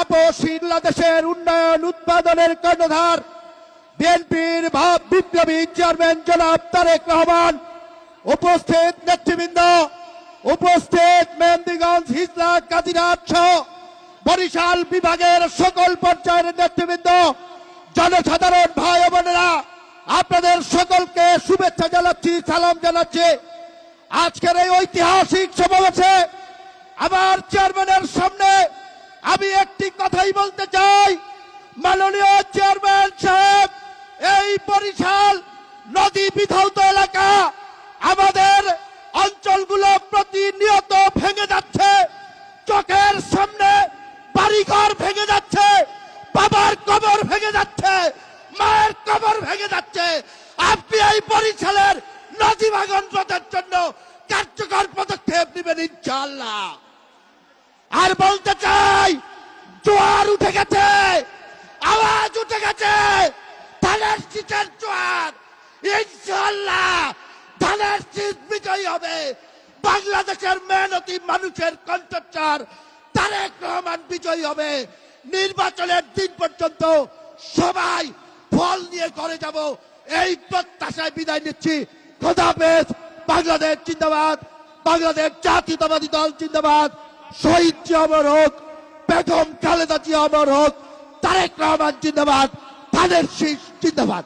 আপসহীন দেশের উন্নয়ন উৎপাদনের কর্ণধার বিএনপির বিপ্লবী চেয়ারম্যান জনাব তারেক রহমান, উপস্থিত নেতৃবৃন্দ, উপস্থিত মেহেন্দিগঞ্জ, হিজলা, কাদিরহাট সহ বরিশাল বিভাগের সকল পর্যায়ের নেতৃবৃন্দ, জনসাধারণ ভাই ও বোনেরা, আপনাদের সকলকে শুভেচ্ছা জানাচ্ছি, সালাম জানাচ্ছি। আজকের এই ঐতিহাসিক সমাবেশে আমার চেয়ারম্যানের সামনে আমি একটি কথাই বলতে চাই। মাননীয় চেয়ারম্যান সাহেব, এই বরিশাল নদী বিধৌত এলাকা, আমাদের অঞ্চলগুলো প্রতিনিয়ত ভেঙে যাচ্ছে, চোখের সামনে বাড়িঘর ভেঙে যাচ্ছে, বাবার কবর ভেঙে যাচ্ছে, মায়ের কবর ভেঙে যাচ্ছে। আপনি এই বরিশালের নদী ভাঙন রোধের জন্য কার্যকর পদক্ষেপ নেবেন ইনশাআল্লাহ। আর বলতে চাই, জোয়ার উঠে গেছে, আওয়াজ উঠে গেছে, ধানের শীষের জোয়ার। ইনশাআল্লাহ ধানের শীষ বিজয়ী হবে। বাংলাদেশের মেহনতি মানুষের কণ্ঠস্বর তারেক রহমান বিজয়ী হবে। নির্বাচনের দিন পর্যন্ত সবাই ফল নিয়ে ঘরে যাব, এই প্রত্যাশায় বিদায় নিচ্ছি। খোদা হাফেজ। বাংলাদেশ জিন্দাবাদ, বাংলাদেশ জাতীয়তাবাদী দল জিন্দাবাদ। শহীদ জিয়া অমর হোক, বেগম খালেদা জিয়া অমর হোক, তারেক রহমান জিন্দাবাদ, ধানের শীষ জিন্দাবাদ।